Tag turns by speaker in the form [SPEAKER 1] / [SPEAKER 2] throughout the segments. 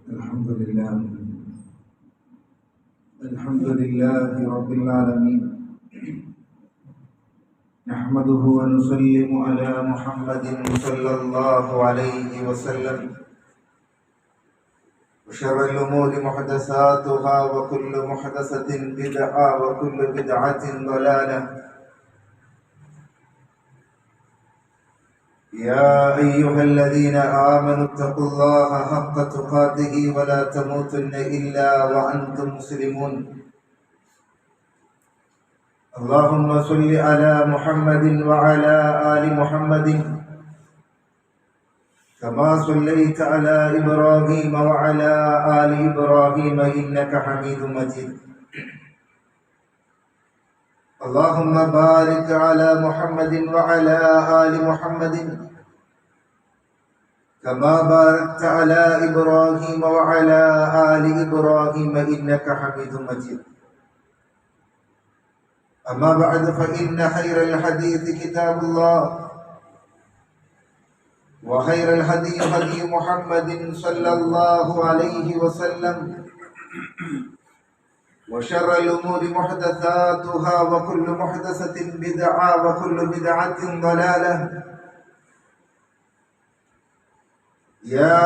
[SPEAKER 1] الحمد لله رب العالمين. نحمده ونسلم على محمد صلى الله عليه وسلم. وشر الأمور محدثاتها وكل محدثة بدعة وكل بدعة ضلالة. يا أيها الذين آمنوا اتقوا الله حق تقاته ولا تموتن إلا وأنتم مسلمون. اللهم صل على محمد وعلى آل محمد كما صليت على إبراهيم وعلى آل إبراهيم إنك حميد مجيد. اللهم بارك على محمد وعلى آل محمد كما باركت على إبراهيم وعلى آل إبراهيم إنك حميد مجيد. أما بعد فإن خير الحديث كتاب الله وخير الهدي هدي محمد صلى الله عليه وسلم وشر الأمور محدثاتها وكل محدثة بدعة وكل بدعة ضلالة. يا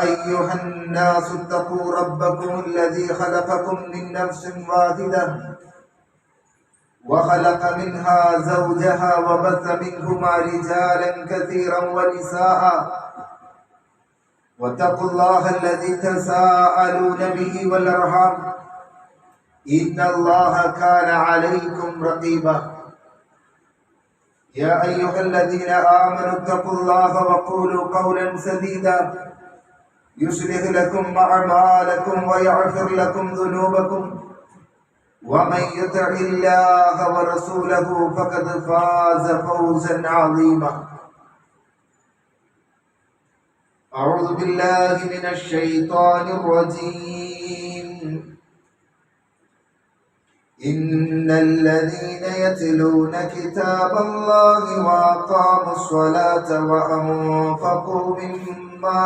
[SPEAKER 1] أيها الناس اتقوا ربكم الذي خلقكم من نفس واحدة وخلق منها زوجها وبث منهما رجالا كثيرا ونساء واتقوا الله الذي تساءلون به والأرحام إن الله كان عليكم رقيبا. يا أيها الذين آمنوا اتقوا الله وقولوا قولا سديدا يصلح لكم أعمالكم ويغفر لكم ذنوبكم ومن يطع الله ورسوله فقد فاز فوزا عظيما. أعوذ بالله من الشيطان الرجيم. إن الذين يتلون كتاب الله وأقاموا الصلاة وأنفقوا مما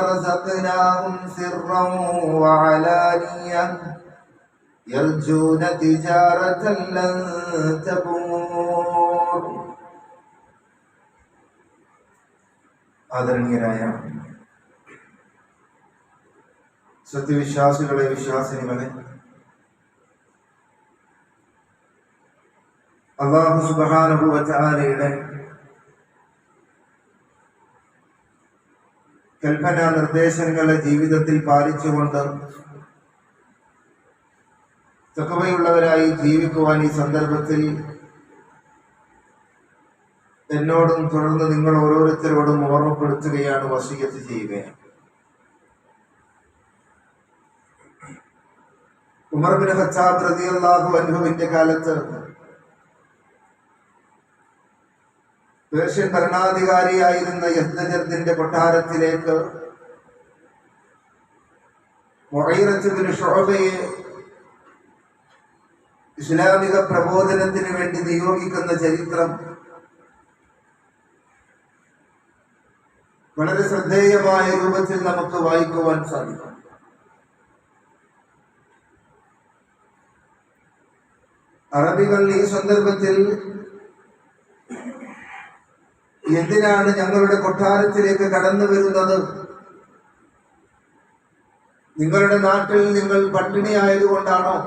[SPEAKER 1] رزقناهم سرا وعلانية يرجون تجارة لن تبور. ആദരണീയരായ സത്യവിശ്വാസികളെ, വിശ്വാസിനികളെ, അല്ലാഹു സുബ്ഹാനഹു വ തആലയുടെ കൽപ്പനാ നിർദ്ദേശങ്ങളെ ജീവിതത്തിൽ പാലിച്ചുകൊണ്ട് തഖ്വയുള്ളവരായി ജീവിക്കുവാൻ ഈ സന്ദർഭത്തിൽ എന്നോടും തുടർന്ന് നിങ്ങൾ ഓരോരുത്തരോടും ഓർമ്മപ്പെടുത്തുകയാണ്, വസിയത്ത് ചെയ്യുകയാണ്. ഉമർ ബിൻ ഖത്താബ് റളിയല്ലാഹു അൻഹുവിന്റെ കാലത്ത് പേർഷ്യൻ ഭരണാധികാരിയായിരുന്ന യസ്ദജർദിന്റെ കൊട്ടാരത്തിലേക്ക് മുഗീറത്ത് ബിൻ ശുഅബയെ ഇസ്ലാമിക പ്രബോധനത്തിന് വേണ്ടി നിയോഗിക്കുന്ന ചരിത്രം വളരെ ശ്രദ്ധേയമായ രൂപത്തിൽ നമുക്ക് വായിക്കുവാൻ സാധിക്കും. അറബികൾ ഈ സന്ദർഭത്തിൽ എന്തിനാണ് ഞങ്ങളുടെ കൊട്ടാരത്തിലേക്ക് കടന്നു വരുന്നത്? നിങ്ങളുടെ നാട്ടിൽ നിങ്ങൾ പട്ടിണി ആയതുകൊണ്ടാണോ?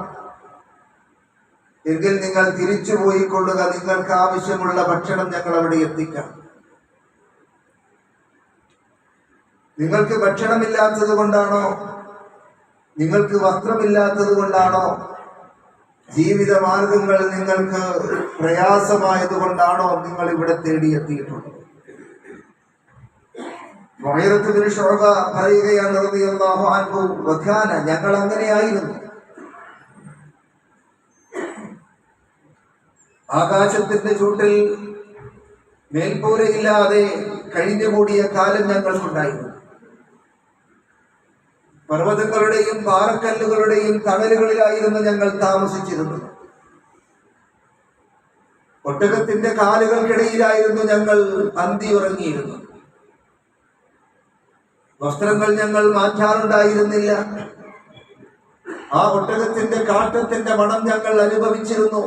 [SPEAKER 1] എങ്കിൽ നിങ്ങൾ തിരിച്ചു പോയിക്കൊള്ളുക, നിങ്ങൾക്ക് ആവശ്യമുള്ള ഭക്ഷണം ഞങ്ങൾ അവിടെ എത്തിക്കാം. നിങ്ങൾക്ക് ഭക്ഷണമില്ലാത്തത് കൊണ്ടാണോ? നിങ്ങൾക്ക് വസ്ത്രമില്ലാത്തത് കൊണ്ടാണോ? ജീവിത മാർഗങ്ങൾ നിങ്ങൾക്ക് പ്രയാസമായതുകൊണ്ടാണോ നിങ്ങൾ ഇവിടെ തേടിയെത്തിയിട്ടുള്ളത്? മുഗീറത്ത് ബിൻ ശുഅബ പറയുകയാണ് റളിയല്ലാഹു അൻഹു, വകാന, ഞങ്ങൾ അങ്ങനെയായിരുന്നു. ആകാശത്തിന്റെ ചൂട്ടിൽ മേൽക്കൂരയില്ലാതെ കഴിഞ്ഞുകൂടിയ കാലം ഞങ്ങൾക്കുണ്ടായിരുന്നു. പർവ്വതങ്ങളുടെയും പാറക്കല്ലുകളുടെയും തണലുകളിലായിരുന്നു ഞങ്ങൾ താമസിച്ചിരുന്നത്. ഒട്ടകത്തിന്റെ കാലുകൾക്കിടയിലായിരുന്നു ഞങ്ങൾ അന്തി ഉറങ്ങിയിരുന്നത്. വസ്ത്രങ്ങൾ ഞങ്ങൾ മാറ്റാറുണ്ടായിരുന്നില്ല. ആ ഒട്ടകത്തിന്റെ കാട്ടത്തിന്റെ മണം ഞങ്ങൾ അനുഭവിച്ചിരുന്നു.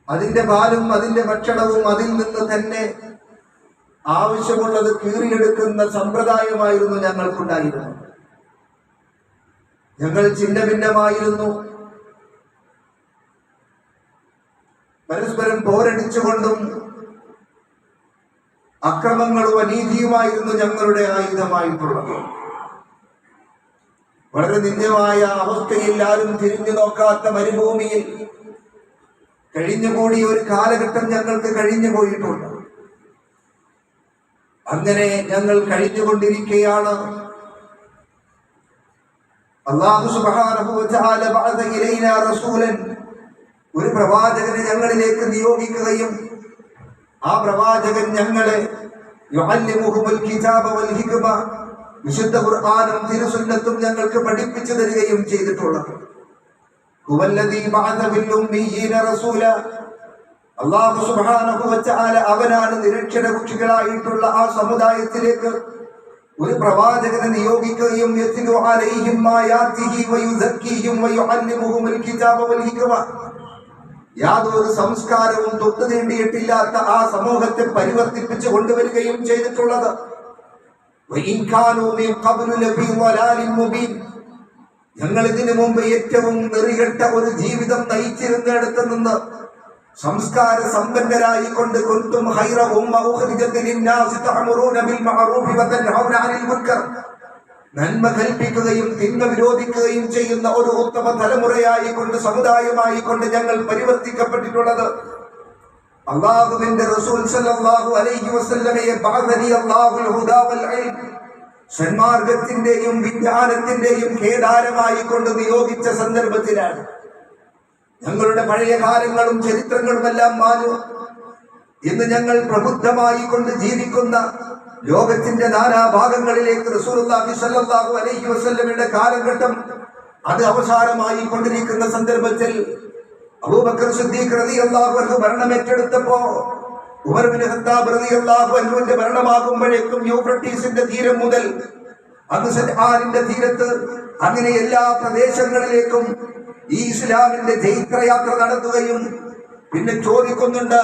[SPEAKER 1] അതിന്റെ പാലും അതിന്റെ ഭക്ഷണവും അതിൽ നിന്ന് തന്നെ ആവശ്യമുള്ളത് കീറിയെടുക്കുന്ന സമ്പ്രദായമായിരുന്നു ഞങ്ങൾക്കുണ്ടായിരുന്നത്. ഞങ്ങൾ ഛിന്ന ഭിന്നമായിരുന്നു. പരസ്പരം പോരടിച്ചുകൊണ്ടും അക്രമങ്ങളും അനീതിയുമായിരുന്നു ഞങ്ങളുടെ ആയുധമായിട്ടുള്ളത്. വളരെ നിന്ദ്യമായ അവസ്ഥയിൽ ആരും തിരിഞ്ഞു നോക്കാത്ത മരുഭൂമിയിൽ കഴിഞ്ഞുകൂടി ഒരു കാലഘട്ടം ഞങ്ങൾക്ക് കഴിഞ്ഞു പോയിട്ടുണ്ട്. അങ്ങനെ ഞങ്ങൾ കഴിഞ്ഞുകൊണ്ടിരിക്കുകയാണ് അല്ലാഹു സുബ്ഹാനഹു വ തആല ബഅദ ഇലൈനാ റസൂലൻ, ഒരു പ്രവാചകനെ ഞങ്ങളിലേക്ക് നിയോഗിക്കുകയും ആ പ്രവാചകൻ ഞങ്ങളെ യുഅല്ലിമുഹുൽ കിതാബ വൽ ഹിക്മ, വിശുദ്ധ ഖുർആനും തിരുസുന്നത്തും ഞങ്ങൾക്ക് പഠിപ്പിച്ചു തരികയും ചെയ്തിട്ടുള്ളത്. ഹുവല്ലദീ ബഅദ ഫിൽ ഉമ്മീയീന റസൂല, അല്ലാഹു സുബ്ഹാനഹു വ തആല അവനാണ് നിരക്ഷരകുക്ഷികളായിട്ടുള്ള ആ സമുദായത്തിലേക്ക് ഒരു പ്രവാചകനെ നിയോഗിക്കുകയും യത്ലു അലൈഹിം ആയാതിഹി വയുസക്കീഹിം വയുഅല്ലിമുഹുൽ കിതാബ വൽ ഹിക്മ, യാതൊരു സംസ്കാരവും തൊട്ടു തീണ്ടിയിട്ടില്ലാത്ത ആ സമൂഹത്തെ പരിവർത്തിപ്പിച്ചു കൊണ്ടുവരികയും ചെയ്തിട്ടുള്ളത്. ഞങ്ങൾ ഇതിനു മുമ്പ് ഏറ്റവും നെറികെട്ട ഒരു ജീവിതം നയിച്ചിരുന്നിടത്ത് നിന്ന് സംസ്കാര സമ്പന്നരായിക്കൊണ്ട് കുന്തും ഖൈറ ഉമ്മ ഉഖ്രിജത് ലിന്നാസി തഅമുറൂന ബിൽ മഅറൂഫി വ തൻഹൗന അനിൽ മുൻകർ, നന്മ കൽപ്പിക്കുകയും തിന്മ വിരോധിക്കുകയും ചെയ്യുന്ന ഒരു ഉത്തമ തലമുറയായിക്കൊണ്ട് സമുദായമായിക്കൊണ്ട് ഞങ്ങൾ പരിവർത്തിക്കപ്പെട്ടിട്ടുള്ളത്. അല്ലാഹുവിന്റെ റസൂൽ സല്ലല്ലാഹു അലൈഹി വസല്ലമയെ ബഅദനി അല്ലാഹുൽ ഹുദാ വൽ ഇൽം, സന്മാർഗത്തിന്റെയും വിജ്ഞാനത്തിന്റെയും കേദാരമായി കൊണ്ട് നിയോഗിച്ച സന്ദർഭത്തിലാണ് ഞങ്ങളുടെ പഴയ കാലങ്ങളും ചരിത്രങ്ങളുമെല്ലാം മാഞ്ഞു. ഇന്ന് ഞങ്ങൾ പ്രബുദ്ധമായി കൊണ്ട് ജീവിക്കുന്ന ലോകത്തിന്റെ നാനാഭാഗങ്ങളിലേക്ക് റസൂലുള്ളാഹി സ്വല്ലല്ലാഹു അലൈഹി വസല്ലമയുടെ കാലഘട്ടം അത് അവസാനമായി കൊണ്ടിരിക്കുന്ന സന്ദർഭത്തിൽ അബൂബക്കർ സിദ്ദീഖ് റളിയല്ലാഹു അൻഹു ഭരണം ഏറ്റെടുത്തപ്പോ ഉമർ ഇബ്നു ഖത്താബ് റളിയല്ലാഹു അൻഹുവിന്റെ ഭരണമാകുമ്പോഴേക്കും യൂഫ്രട്ടീസിന്റെ തീരം മുതൽ അങ്ങ് സൻആനിന്റെ തീരത്ത് അങ്ങനെ എല്ലാ പ്രദേശങ്ങളിലേക്കും ഈ ഇസ്ലാമിന്റെ ജൈത്രയാത്ര നടത്തുകയും പിന്നെ ചോദിക്കുന്നുണ്ട്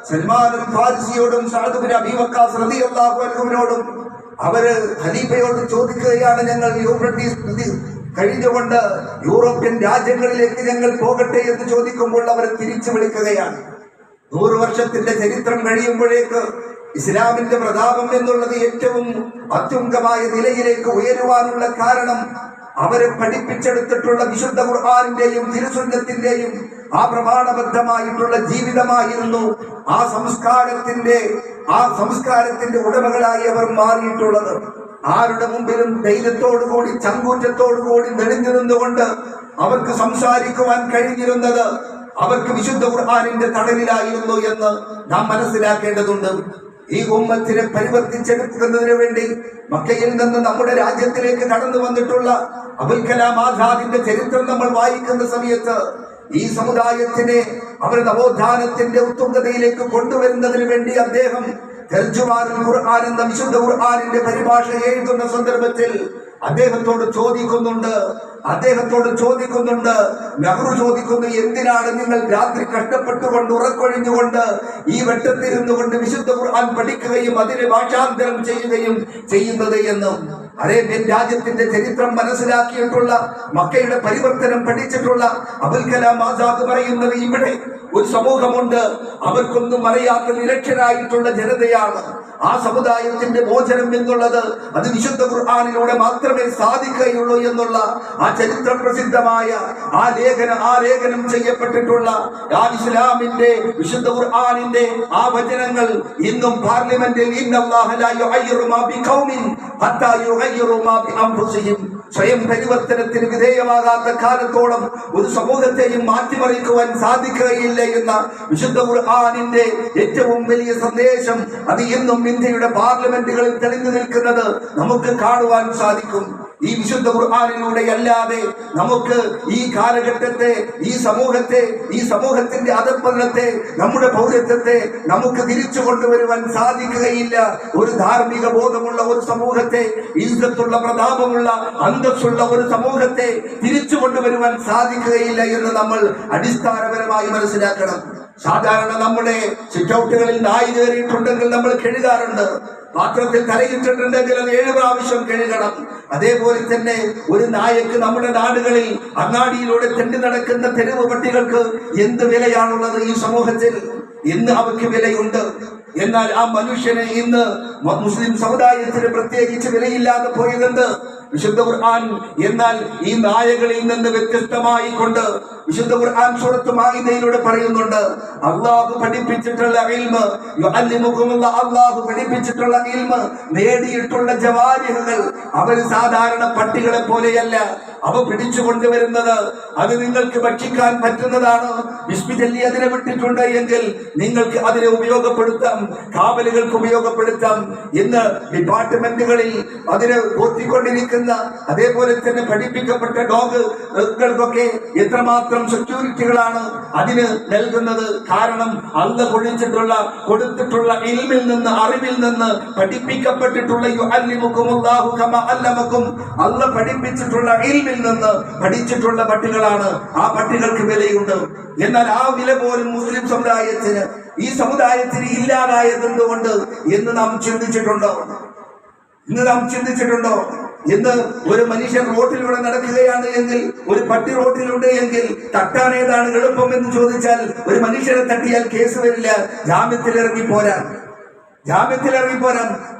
[SPEAKER 1] സൽമാനുൽ ഫാരിസിയോടും സഅദ് ഇബ്നു അബീ വഖാസ് റളിയല്ലാഹു അൻഹുവിനോടും അവര് ഖലീഫയോട് ചോദിക്കുകയാണ്, ഞങ്ങൾ യൂഫ്രട്ടീസ് കഴിഞ്ഞുകൊണ്ട് യൂറോപ്യൻ രാജ്യങ്ങളിലേക്ക് ഞങ്ങൾ പോകട്ടെ എന്ന് ചോദിക്കുമ്പോൾ അവർ തിരിച്ചു വിളിക്കുകയാണ്. 100 വർഷത്തിന്റെ ചരിത്രം കഴിയുമ്പോഴേക്ക് ഇസ്ലാമിന്റെ പ്രതാപം എന്നുള്ളത് ഏറ്റവും അത്യുന്നതമായ നിലയിലേക്ക് ഉയരുവാനുള്ള കാരണം അവരെ പഠിപ്പിച്ചെടുത്തിട്ടുള്ള വിശുദ്ധ ഖുർആനിന്റെയും തിരുസുന്നത്തിന്റെയും ആ പ്രമാണബദ്ധമായിട്ടുള്ള ജീവിതമായിരുന്നു ആ സംസ്കാരത്തിന്റെ ഉടമകളായി അവർ മാറിയിട്ടുള്ളത്. ആരുടെ മുമ്പിലും ധൈര്യത്തോടുകൂടി ചങ്കൂറ്റത്തോടുകൂടി നെളിഞ്ഞു നിന്നുകൊണ്ട് അവർക്ക് സംസാരിക്കുവാൻ കഴിഞ്ഞിരുന്നത് അവർക്ക് വിശുദ്ധ ഖുർആനിന്റെ തണലിലായിരുന്നു എന്ന് നാം മനസ്സിലാക്കേണ്ടതുണ്ട്. ഈ ഉമ്മത്തിനെ പരിവർത്തിച്ചെടുക്കുന്നതിന് വേണ്ടി മക്കയിൽ നിന്ന് നമ്മുടെ രാജ്യത്തിലേക്ക് കടന്നു വന്നിട്ടുള്ള അബുൽ കലാം ആസാദിന്റെ ചരിത്രം നമ്മൾ വായിക്കുന്ന സമയത്ത് ഈ സമുദായത്തിനെ അവർ നവോത്ഥാനത്തിന്റെ ഉത്തുംഗതയിലേക്ക് കൊണ്ടുവരുന്നതിന് വേണ്ടി അദ്ദേഹം തർജുമാനുൽ ഖുർആൻ എന്ന വിശുദ്ധ ഖുർആനിന്റെ പരിഭാഷ എഴുതുന്ന സന്ദർഭത്തിൽ അദ്ദേഹത്തോട് ചോദിക്കുന്നുണ്ട് നെഹ്റു ചോദിക്കുന്നു, എന്തിനാണ് നിങ്ങൾ രാത്രി കഷ്ടപ്പെട്ടുകൊണ്ട് ഉറക്കൊഴിഞ്ഞുകൊണ്ട് ഈ വെട്ടത്തിരുന്നു കൊണ്ട് വിശുദ്ധ ഖുർആൻ പഠിക്കുകയും അതിനെ ഭാഷാന്തരം ചെയ്യുകയും ചെയ്യുന്നത് എന്നും. അറേബ്യൻ രാജ്യത്തിന്റെ ചരിത്രം മനസ്സിലാക്കിയിട്ടുള്ള മക്കയുടെ പരിവർത്തനം പഠിച്ചിട്ടുള്ള അബുൽ കലാം ആസാദ് പറയുന്നത്, ഇവിടെ ഒരു സമൂഹമുണ്ട്, അവർക്കൊന്നും അറിയാത്ത നിരക്ഷരായിട്ടുള്ള ജനതയാണ്. ആ സമുദായത്തിന്റെ മോചനം എന്നുള്ളത് അത് വിശുദ്ധ ഖുർആനിലൂടെ മാത്രമേ സാധിക്കുകയുള്ളൂ എന്നുള്ള ആ ചരിത്ര പ്രസിദ്ധമായ ആ ലേഖനം ചെയ്യപ്പെട്ടിട്ടുള്ള ആ ഇസ്ലാമിന്റെ വിശുദ്ധ ഖുർആനിന്റെ ആ വചനങ്ങൾ ഇന്നും പാർലമെന്റിൽ ഇന്നല്ലാഹ ലാ യുഗയ്യിറു മാ ബിഖൗമിൻ ഹത്താ യുഗയ്യിറു മാ ബിഅൻഫുസിഹിം, സ്വയം പരിവർത്തനത്തിന് വിധേയമാകാത്ത കാലത്തോളം ഒരു സമൂഹത്തെയും മാറ്റിമറിക്കുവാൻ സാധിക്കുകയില്ല എന്ന വിശുദ്ധ ഖുർആനിന്റെ ഏറ്റവും വലിയ സന്ദേശം അത് ഇന്നും ഇന്ത്യയുടെ പാർലമെന്റുകളിൽ തെളിഞ്ഞു നിൽക്കുന്നത് നമുക്ക് കാണുവാൻ സാധിക്കും. ഈ വിശുദ്ധ ഖുർആനിലൂടെ അല്ലാതെ നമുക്ക് ഈ കാലഘട്ടത്തെ, ഈ സമൂഹത്തിന്റെ അധപ്പതനത്തെ, നമ്മുടെ പൗരത്വത്തെ നമുക്ക് തിരിച്ചു കൊണ്ടുവരുവാൻ സാധിക്കുകയില്ല. ഒരു ധാർമ്മിക ബോധമുള്ള ഒരു സമൂഹത്തെ, ഇസ്സത്തുള്ള, പ്രതാപമുള്ള, അന്തസ്സുള്ള ഒരു സമൂഹത്തെ തിരിച്ചു കൊണ്ടുവരുവാൻ സാധിക്കുകയില്ല എന്ന് നമ്മൾ അടിസ്ഥാനപരമായി മനസ്സിലാക്കണം. സാധാരണ നമ്മുടെ സിറ്റൗട്ടുകളിൽ നായി കയറിയിട്ടുണ്ടെങ്കിൽ നമ്മൾ കഴുകാറുണ്ട്. പാത്രത്തിൽ തലയിട്ടിട്ടുണ്ടെങ്കിൽ അത് 7 പ്രാവശ്യം കഴുകണം. അതേപോലെ തന്നെ ഒരു നായക്ക് നമ്മുടെ നാടുകളിൽ അങ്ങാടിയിലൂടെ തെണ്ടി നടക്കുന്ന തെരുവ് പട്ടികൾക്ക് എന്ത് വിലയാണുള്ളത് ഈ സമൂഹത്തിൽ? ഇന്ന് അവർക്ക് വിലയുണ്ട്. എന്നാൽ ആ മനുഷ്യന് ഇന്ന് മുസ്ലിം സമുദായത്തിന് പ്രത്യേകിച്ച് വിലയില്ലാതെ പോയതെന്ത്? വിശുദ്ധ ഖുർആൻ എന്നാൽ ഈ നായകളിൽ നിന്ന് വ്യത്യസ്തമായി കൊണ്ട് വിശുദ്ധ ഖുർആൻ സൂറത്ത് മാഇദയിലൂടെ പറയുന്നുണ്ട്, അല്ലാഹു പഠിപ്പിച്ചിട്ടുള്ള ഇൽമ്, യുഅല്ലിമുകുമുല്ലാഹ്, അല്ലാഹു പഠിപ്പിച്ചിട്ടുള്ള ഇൽമ് നേടിയിട്ടുള്ള ജവാരിഹുകൾ അവർ സാധാരണ പട്ടികളെ പോലെയല്ല. അവ പിടിച്ചു കൊണ്ടുവരുന്നത് അത് നിങ്ങൾക്ക് ഭക്ഷിക്കാൻ പറ്റുന്നതാണ്. വിസ്മി ചൊല്ലി അതിനെ വിട്ടിട്ടുണ്ട് എങ്കിൽ നിങ്ങൾക്ക് അതിനെ ഉപയോഗപ്പെടുത്താം, കാവലുകൾക്ക് ഉപയോഗപ്പെടുത്താം എന്ന് ഡിപ്പാർട്ട്മെന്റുകളിൽ അതിനെ പോറ്റിക്കൊണ്ടിരിക്കുന്ന, അതേപോലെ തന്നെ പഠിപ്പിക്കപ്പെട്ട ഡോഗുകൾക്കൊക്കെ എത്രമാത്രം സെക്യൂരിറ്റികളാണ് അതിന് നൽകുന്നത്. കാരണം അള്ളാഹു കൊടുത്തിട്ടുള്ള ഇൽമിൽ നിന്ന്, അറിവിൽ നിന്ന് പഠിപ്പിക്കപ്പെട്ടിട്ടുള്ള യുഅല്ലിമുകുമുല്ലാഹു കമാ അല്ലമകും, അള്ളാഹു പഠിപ്പിച്ചിട്ടുള്ള ഇൽമിൽ നിന്ന് പഠിച്ചിട്ടുള്ള പട്ടികളാണ്. ആ പട്ടികൾക്ക് വിലയുണ്ട്. എന്നാൽ ആ വില പോലും മുസ്ലിം സമുദായത്തിന്, ഈ സമുദായത്തിന് ഇല്ലാതായത് എന്തുകൊണ്ട് എന്ന് നാം ചിന്തിച്ചിട്ടുണ്ടോ? ഇന്ന് ഒരു മനുഷ്യൻ റോട്ടിലൂടെ നടക്കുകയാണ് എങ്കിൽ, ഒരു പട്ടി റോട്ടിലുണ്ട് എങ്കിൽ തട്ടാൻ ഏതാണ് എളുപ്പം എന്ന് ചോദിച്ചാൽ ഒരു മനുഷ്യനെ തട്ടിയാൽ കേസ് വരില്ല, ജാമ്യത്തിൽ ഇറങ്ങിപ്പോരാൻ.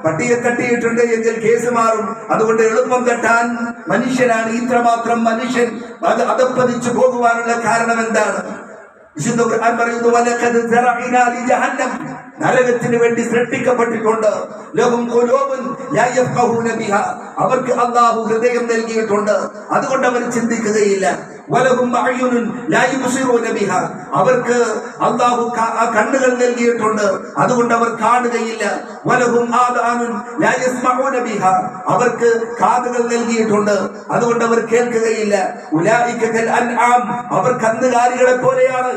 [SPEAKER 1] പട്ടിയെ തട്ടിയിട്ടുണ്ട് എങ്കിൽ കേസ് മാറും. അതുകൊണ്ട് എളുപ്പം തട്ടാൻ മനുഷ്യനാണ്. ഇത്രമാത്രം മനുഷ്യൻ അത് അധപ്പതിച്ചു പോകുവാനുള്ള കാരണം എന്താണ്? വിശുദ്ധ ഖുർആൻ പറയുന്നു, വലഖദ് സറഅനാ ലി ജഹന്നം, നരകത്തിന് വേണ്ടി സൃഷ്ടിക്കപ്പെട്ടിട്ടുണ്ട്. ലഹും ഖുലൂബുൻ ലാ യഫ്ഖഹൂന ബിഹാ, അവർക്ക് അല്ലാഹു ഹൃദയം നൽകിയിട്ടുണ്ട്, അതുകൊണ്ട് അവർ ചിന്തിക്കുകയില്ല. വലഹും അഅ്യുനുൻ ലാ യുബ്സിറൂന ബിഹാ, അവർക്ക് അല്ലാഹു കണ്ണുകൾ നൽകിയിട്ടുണ്ട്, അതുകൊണ്ട് അവർ കാണുകയില്ല. വലഹും ആദാനുൻ ലാ യസ്മഊന ബിഹാ, അവർക്ക് കാതുകൾ നൽകിയിട്ടുണ്ട്, അതുകൊണ്ട് അവർ കേൾക്കുകയില്ല. ഉലൈക കൽ അൻആം, അവർ കന്നുകാലികളെ പോലെയാണ്.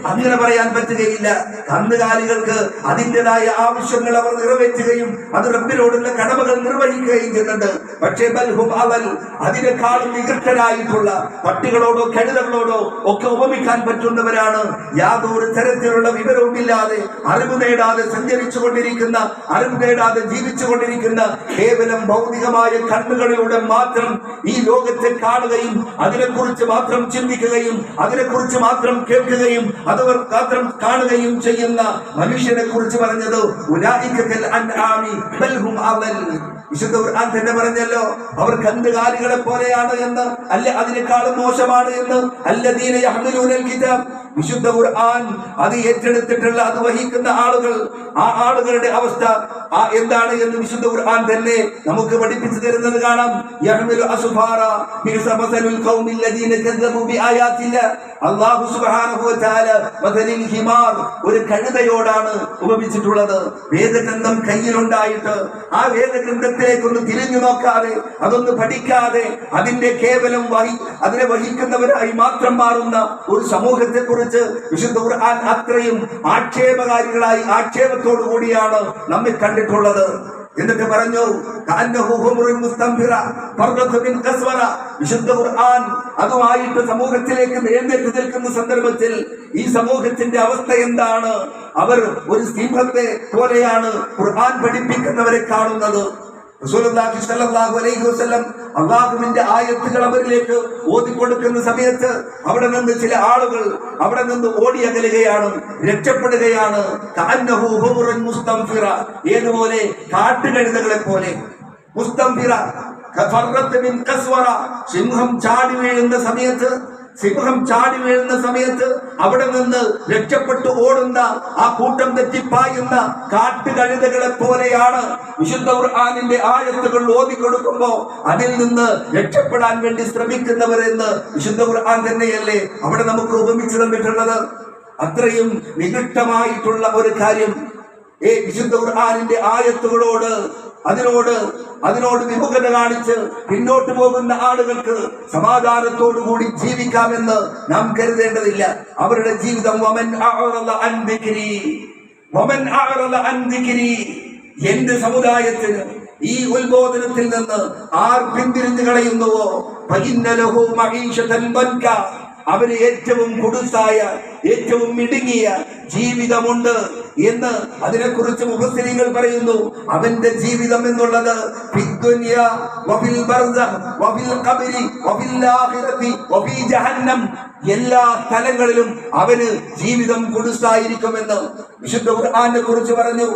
[SPEAKER 1] അങ്ങനെ പറയാൻ പറ്റുകയില്ല. കന്നുകാലികൾക്ക് അതിൻ്റെതായ ആവശ്യങ്ങൾ അവർ നിറവേറ്റുകയും അത് റബ്ബിനോടുള്ള കടമകൾ നിർവഹിക്കുകയും ചെയ്യുന്നുണ്ട്. പക്ഷേ ബൽഹും അവൽ, അതിനേക്കാളും നികൃഷ്ടരായിട്ടുള്ള പട്ടികളോടോ കഴുതകളോടോ ഒക്കെ ഉപമിക്കാൻ പറ്റുന്നവരാണ്. യാതൊരു തരത്തിലുള്ള വിവരവുമില്ലാതെ, അറിവ് നേടാതെ സഞ്ചരിച്ചു കൊണ്ടിരിക്കുന്ന, അറിവ് നേടാതെ ജീവിച്ചു കൊണ്ടിരിക്കുന്ന, കേവലം ഭൗതികമായ കണ്ണുകളിലൂടെ മാത്രം ഈ ലോകത്തെ കാണുകയും അതിനെക്കുറിച്ച് മാത്രം ചിന്തിക്കുകയും അതിനെക്കുറിച്ച് മാത്രം കേൾക്കുകയും അതവർ മാത്രം കാണുകയും ചെയ്യുന്ന മനുഷ്യനെ കുറിച്ച് പറഞ്ഞത് ഉലൈക കൽ അൻആമി ബൽ ഹും അവൽ. വിശുദ്ധ ഖുർആൻ തന്നെ പറഞ്ഞല്ലോ, അവർ കന്നുകാലികളെ പോലെയാണ് എന്ന്, അല്ല അതിനേക്കാളും മോശമാണ് എന്ന്. അല്ലദീന യഹ്മിലൂനൽ കിതാബ്, വിശുദ്ധ ഖുർആൻ അത് ഏറ്റെടുത്തിട്ടുള്ള, അത് വഹിക്കുന്ന ആളുകൾ, ആ ആളുകളുടെ അവസ്ഥ എന്താണ് എന്ന് വിശുദ്ധ ഖുർആൻ തന്നെ നമുക്ക് പഠിപ്പിച്ചു തരുന്നത് കാണാം. യഹ്മിലു അസ്ഫാറ ബിഅസ മസലുൽ ഖൗമിൽ ലദീന കദ്ദബു ബിആയാതില്ലാ, അല്ലാഹു സുബ്ഹാനഹു വ തആല മസലിൽ ഹിമാർ, ഒരു കഴുതയോടാണ് ഉപമിച്ചിട്ടുള്ളത്. വേദഗ്രന്ഥം കയ്യിലുണ്ടായിട്ട് ആ വേദഗ്രന്ഥത്തിലേക്കൊന്ന് തിരിഞ്ഞു നോക്കാതെ, അതൊന്ന് പഠിക്കാതെ, അതിന്റെ കേവലം അതിനെ വഹിക്കുന്നവരായി മാത്രം മാറുന്ന ഒരു സമൂഹത്തെ കുറിച്ച് വിശുദ്ധ ഖുർആൻ അത്രയും ആക്ഷേപകാരികളായി, ആക്ഷേപത്തോടു കൂടിയാണ് നമ്മെ കണ്ടിട്ടുള്ളത്. എന്നിട്ട് പറഞ്ഞു, വിശുദ്ധ ഖുർആൻ അതുമായിട്ട് സമൂഹത്തിലേക്ക് എഴുന്നേറ്റ് നിൽക്കുന്ന സന്ദർഭത്തിൽ ഈ സമൂഹത്തിന്റെ അവസ്ഥ എന്താണ്? അവർ ഒരു സിംഹത്തെ പോലെയാണ് ഖുർആൻ പഠിപ്പിക്കുന്നവരെ കാണുന്നത്. റസൂലുള്ളാഹി സ്വല്ലല്ലാഹു അലൈഹി വസല്ലം അല്ലാഹുവിന്റെ ആയത്തുകൾ അവരിലേക്ക് ഓതിക്കൊടുക്കുന്ന സമയത്ത് അവിടെ നിന്ന് ചില ആളുകൾ അവിടെ നിന്ന് ഓടിയകലുകയാണ്, രക്ഷപ്പെടുകയാണ്. കഅന്നഹു ഹുമുറുൻ മുസ്തംഫിറ, ഏതുപോലെ കാട്ടുകഴുതകളെ പോലെ. മുസ്തംഫിറ കഫറത്ത് മിൻ ഖസ്വറ, സിംഹം ചാടി വീഴുന്ന സമയത്ത് അവിടെ നിന്ന് രക്ഷപ്പെട്ടു ഓടുന്ന, ആ കൂട്ടം തെറ്റിപ്പായുന്ന കാട്ടുകഴുതകളെ പോലെയാണ്. വിശുദ്ധ ഖുർആനിന്റെ ആയത്തുകൾ ഓതിക്കൊടുക്കുമ്പോ അതിൽ നിന്ന് രക്ഷപ്പെടാൻ വേണ്ടി ശ്രമിക്കുന്നവരെന്ന് വിശുദ്ധ ഖുർആൻ തന്നെയല്ലേ അവിടെ നമുക്ക് ഉപമിച്ചു തന്നിട്ടുള്ളത്. അത്രയും നികൃഷ്ടമായിട്ടുള്ള ഒരു കാര്യം വിശുദ്ധ ഖുർആനിന്റെ ആയത്തുകളോട് അതിനോട് വിമുഖത കാണിച്ച് പിന്നോട്ട് പോകുന്ന ആളുകൾക്ക് സമാധാനത്തോടുകൂടി ജീവിക്കാമെന്ന് നാം കരുതേണ്ടതില്ല. അവരുടെ ജീവിതം എന്റെ സമുദായത്തിന് ഈ ഉത്ബോധനത്തിൽ നിന്ന് ആർ പിന്തിരിഞ്ഞു കളയുന്നുവോ അവന് ഏറ്റവും കുടുസായ, ഏറ്റവും ഇടുങ്ങിയ ജീവിതമുണ്ട് എന്ന് അതിനെക്കുറിച്ച് മുഫസ്സിരീങ്ങൾ പറയുന്നു. അവന്റെ ജീവിതം എന്നുള്ളത് എല്ലാ സ്ഥലങ്ങളിലും അവന് ജീവിതം കുടുസായിരിക്കുമെന്ന് വിശുദ്ധ ഖുർആനെ കുറിച്ച് പറഞ്ഞു.